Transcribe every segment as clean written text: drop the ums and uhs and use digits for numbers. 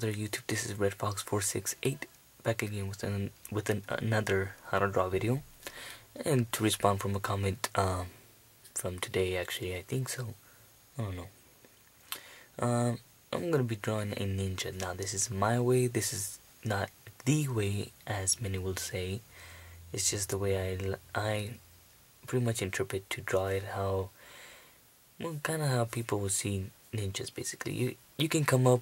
Hello YouTube, this is Red Fox 468 back again with another how to draw video, and to respond from a comment from today. Actually, I think so. I don't know. I'm gonna be drawing a ninja. Now this is my way. This is not the way, as many will say. It's just the way I pretty much interpret to draw it. How, well, kind of how people will see ninjas. Basically, you can come up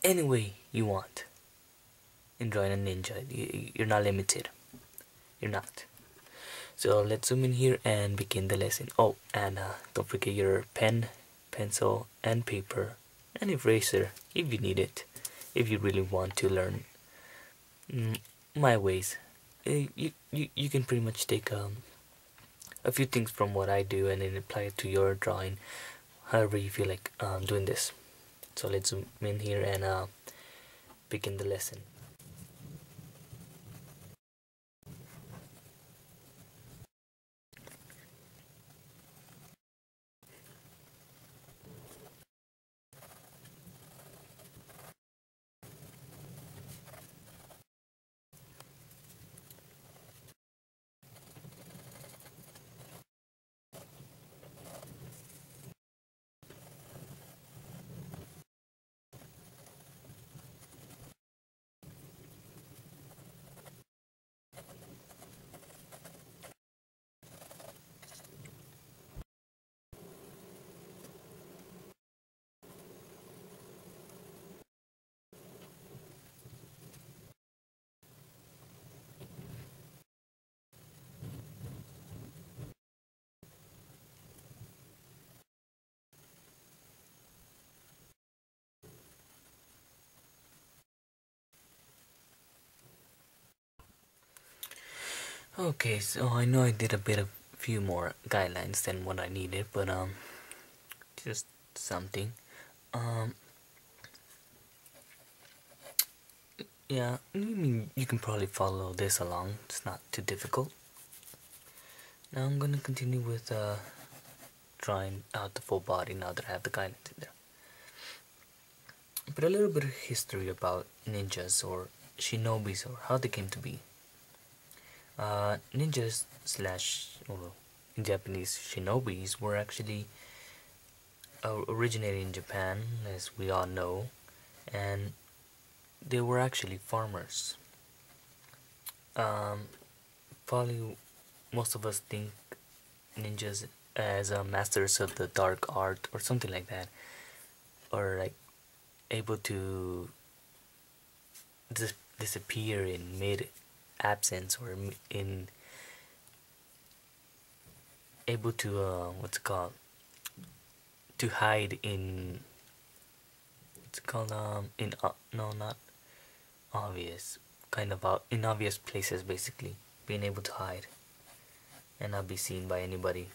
any way you want in drawing a ninja. You're not limited. You're not. So let's zoom in here and begin the lesson. Oh, and don't forget your pen, pencil, and paper, and eraser if you need it. If you really want to learn my ways, you can pretty much take a few things from what I do and then apply it to your drawing, however you feel like doing this. So let's zoom in here and begin the lesson. Okay, so I know I did a few more guidelines than what I needed, but just something. Um, yeah, I mean, you can probably follow this along. It's not too difficult. Now I'm gonna continue with drawing out the full body now that I have the guidelines in there. But a little bit of history about ninjas or shinobis or how they came to be. Ninjas slash, or in Japanese, shinobis were actually originated in Japan, as we all know, and they were actually farmers. Um, Probably most of us think ninjas as masters of the dark art or something like that, or like able to disappear in mid absence, or in able to what's it called, to hide in, what's it called, in no, not obvious, kind of in obvious places, basically being able to hide and not be seen by anybody.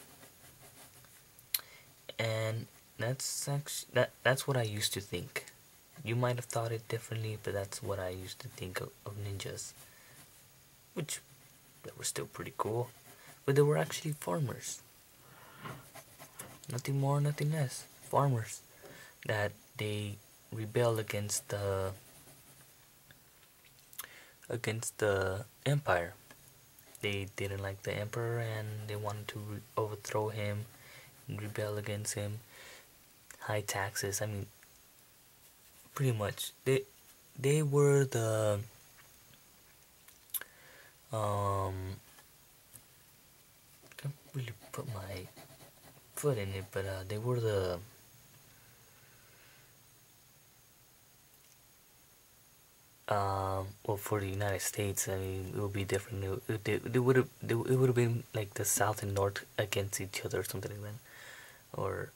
And that's what I used to think. You might have thought it differently, but that's what I used to think of ninjas, which they were still pretty cool, but they were actually farmers. Nothing more, nothing less. Farmers that they rebelled against the empire. They didn't like the emperor and they wanted to overthrow him and rebel against him. High taxes. I mean, pretty much they were the can't really put my foot in it, but they were the well, for the United States, I mean, it would be different. It would have been like the South and North against each other or something like that. Or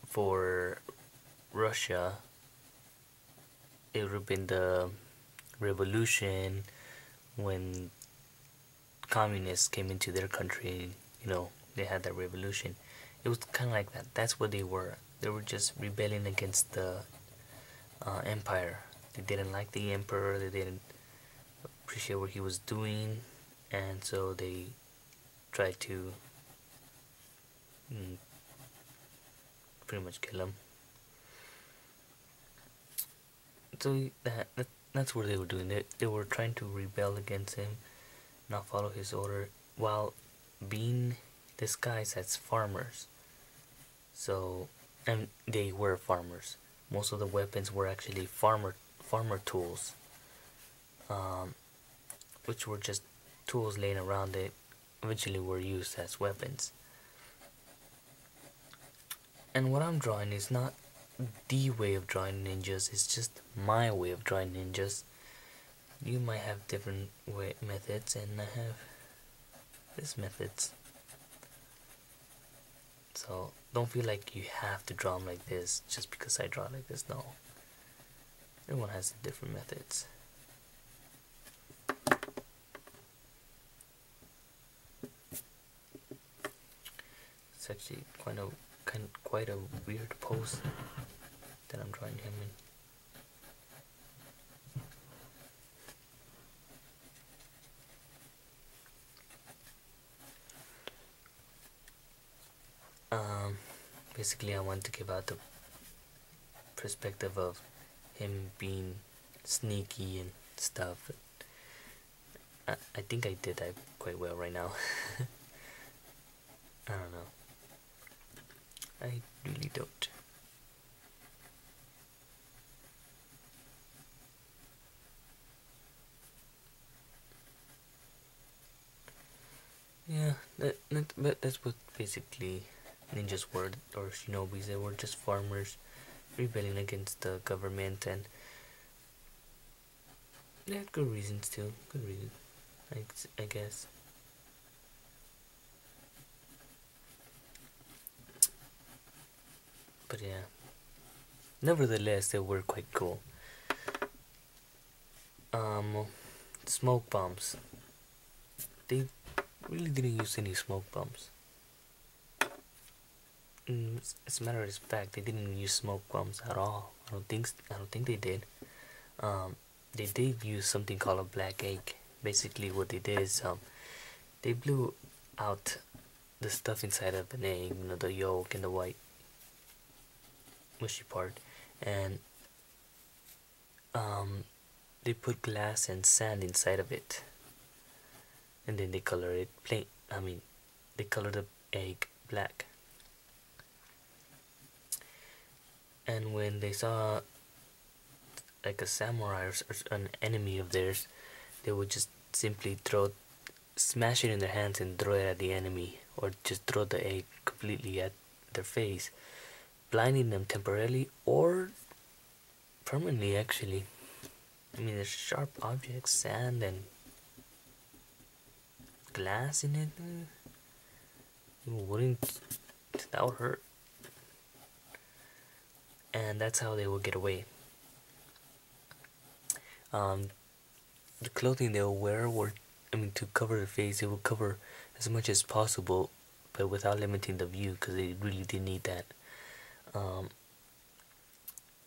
for Russia, it would have been the revolution when communists came into their country. You know, they had that revolution. It was kind of like that. That's what they were. They were just rebelling against the empire. They didn't like the emperor. They didn't appreciate what he was doing, and so they tried to pretty much kill him. So that's what they were doing. They were trying to rebel against him, not follow his order, while being disguised as farmers. So, and they were farmers. Most of the weapons were actually farmer tools, um, which were just tools laying around that eventually were used as weapons. And what I'm drawing is not the way of drawing ninjas, it's just my way of drawing ninjas. You might have different methods, and I have this methods. So don't feel like you have to draw them like this just because I draw like this. No, everyone has different methods. It's actually quite a weird pose that I'm drawing him in. Basically I want to give out the perspective of him being sneaky and stuff. I think I did that quite well right now. I don't know. I really don't. Yeah, but that's what basically ninjas were, or shinobis. They were just farmers rebelling against the government, and they had good reasons too. Good reason, I guess. But yeah, nevertheless, they were quite cool. Um, Smoke bombs. They really didn't use any smoke bombs. As a matter of fact, they didn't use smoke bombs at all. I don't think they did. Um, they did use something called a black egg. Basically, what they did is they blew out the stuff inside of an egg, the yolk and the white mushy part, and um, they put glass and sand inside of it, and then they color it plain. They color the egg black. And when they saw like a samurai or an enemy of theirs, they would just simply smash it in their hands and throw it at the enemy, or just throw the egg completely at their face, blinding them temporarily or permanently. Actually, there's sharp objects, sand and glass in it. Wouldn't that would hurt? And that's how they would get away. The clothing they would wear to cover their face, they would cover as much as possible, but without limiting the view, because they really did need that.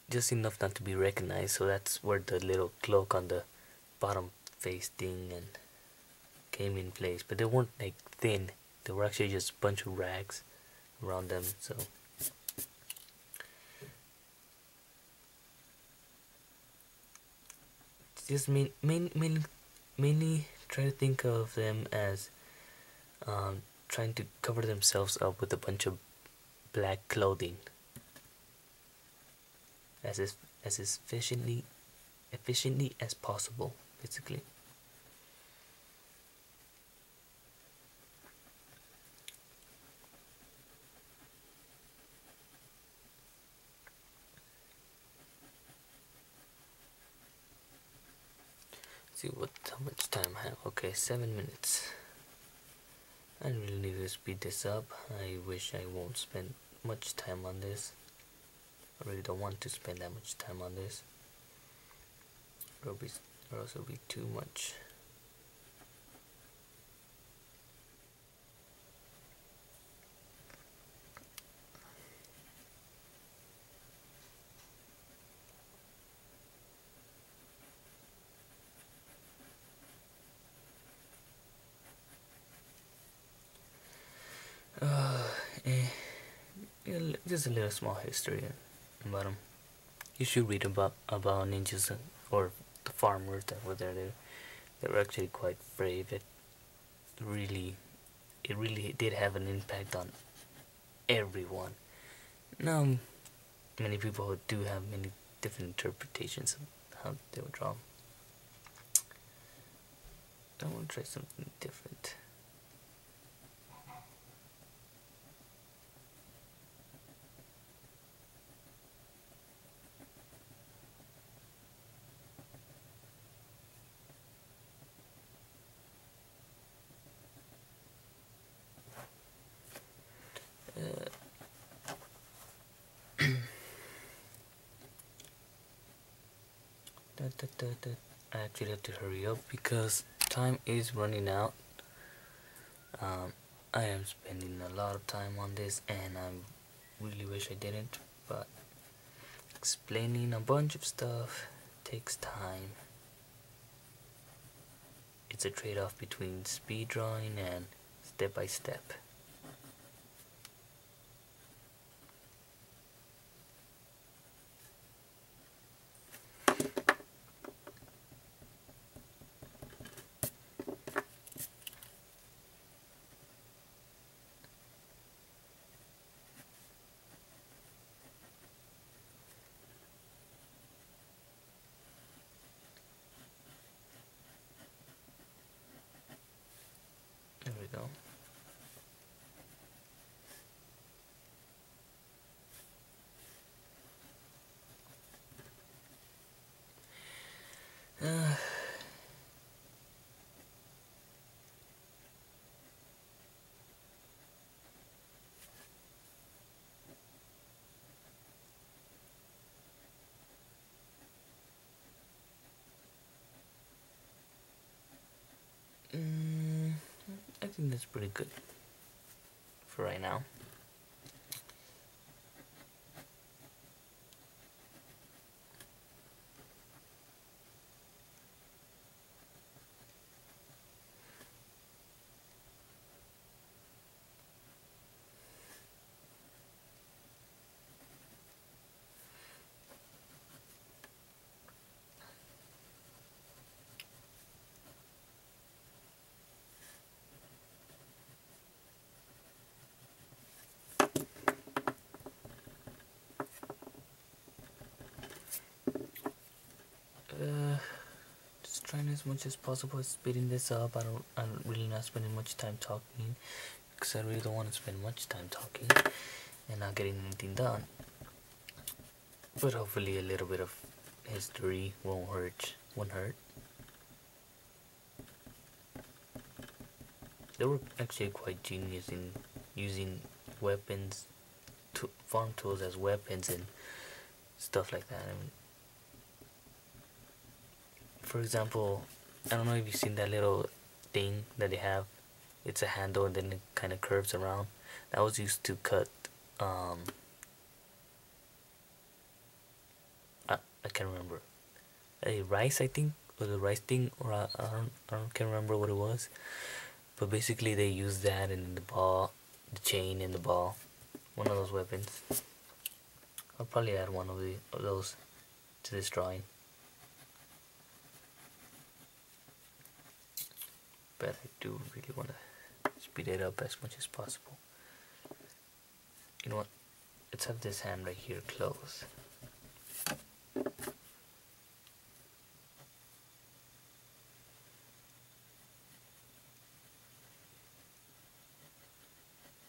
Just enough not to be recognized, so that's where the little cloak on the bottom face thing and came in place. But they weren't like thin; they were actually just a bunch of rags around them. So just mainly try to think of them as trying to cover themselves up with a bunch of black clothing as efficiently as possible, basically. See how much time I have. Okay, 7 minutes. I really need to speed this up. I wish I won't spend much time on this. I really don't want to spend that much time on this. Or else it'll be too much. Uh, eh, just a little small history about him. You should read about ninjas or the farmers that were there. They were actually quite brave. Really it really did have an impact on everyone. Now, many people do have many different interpretations of how they were drawn. I want to try something different. I actually have to hurry up because time is running out. I am spending a lot of time on this and I really wish I didn't, but explaining a bunch of stuff takes time. It's a trade-off between speed drawing and step by step. There we go. I think that's pretty good for right now. Just trying as much as possible speeding this up. I'm really not spending much time talking because I really don't want to spend much time talking and not getting anything done. But hopefully a little bit of history won't hurt. They were actually quite genius in using weapons, farm tools as weapons and stuff like that. I mean, for example, I don't know if you've seen that little thing that they have. It's a handle and then it kind of curves around. That was used to cut. I can't remember. A rice, I think, or the rice thing, or can't remember what it was. But basically, they used that in the ball, the chain, and the ball. One of those weapons. I'll probably add one of those to this drawing. But I do really want to speed it up as much as possible. You know what? Let's have this hand right here close.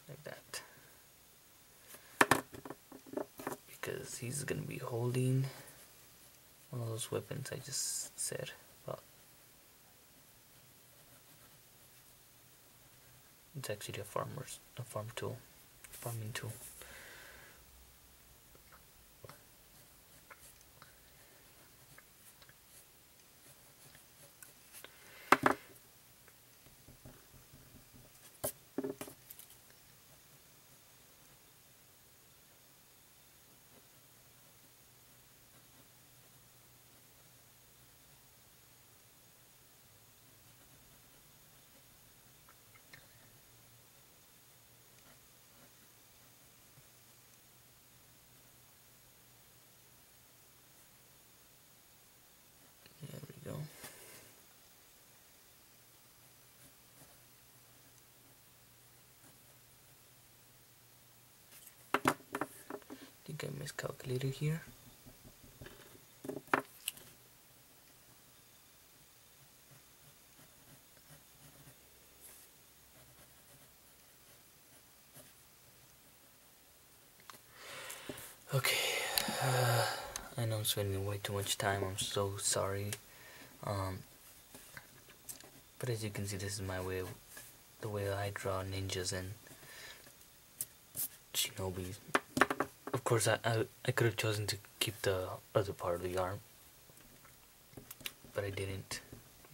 Like that. Because he's gonna be holding one of those weapons I just said about. It's actually a farming tool. think I miscalculated here. Okay, I know I'm spending way too much time. I'm so sorry. But as you can see, this is my way, the way I draw ninjas and shinobis. Of course, I could have chosen to keep the other part of the arm, but I didn't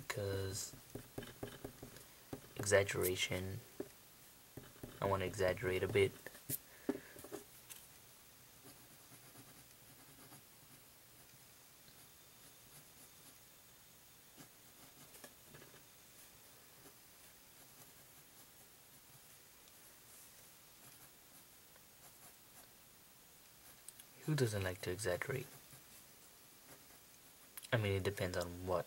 because exaggeration. I want to exaggerate a bit. Who doesn't like to exaggerate? I mean, it depends on what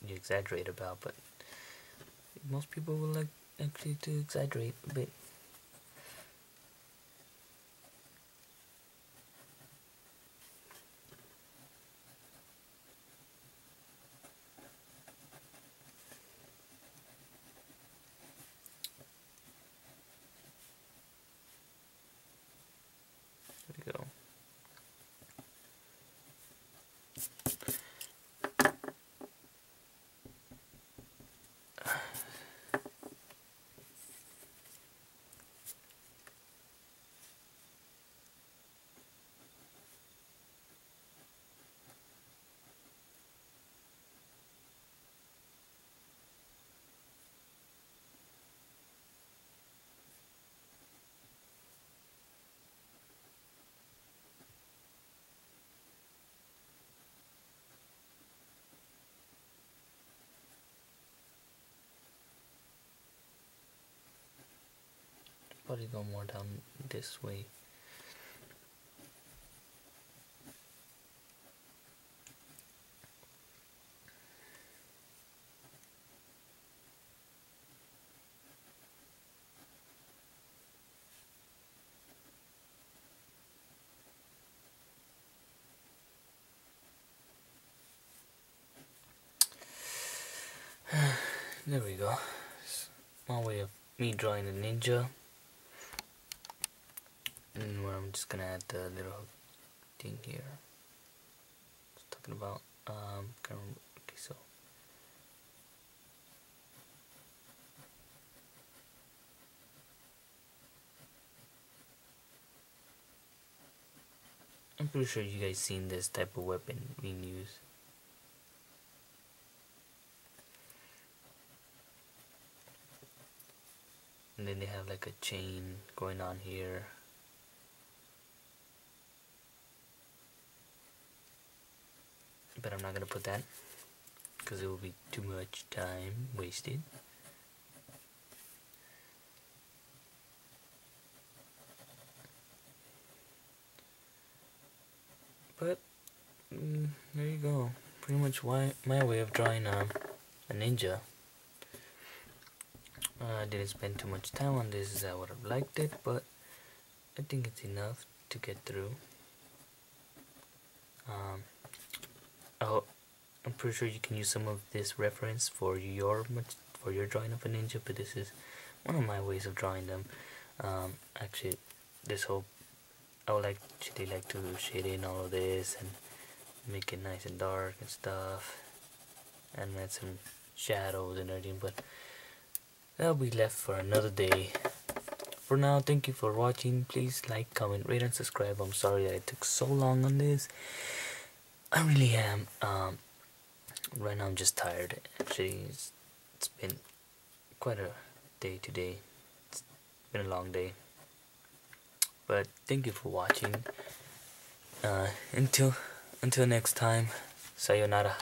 you exaggerate about, but most people will like actually to exaggerate a bit. There we go. Probably go more down this way. There we go. One way of me drawing a ninja. And where I'm just gonna add the little thing here. I was talking about okay, so I'm pretty sure you guys seen this type of weapon being used. And then they have like a chain going on here. But I'm not gonna put that because it will be too much time wasted. But there you go. Pretty much my way of drawing a ninja. I didn't spend too much time on this as I would have liked it, but I think it's enough to get through. I'm pretty sure you can use some of this reference for your drawing of a ninja, but this is one of my ways of drawing them. Actually, this whole I would actually like to shade in all of this and make it nice and dark and stuff, and add some shadows and everything, but that'll be left for another day. For now, thank you for watching. Please like, comment, rate, and subscribe. I'm sorry that it took so long on this. I really am. Right now I'm just tired. Actually, it's been quite a day today. It's been a long day. But thank you for watching. Until next time, sayonara.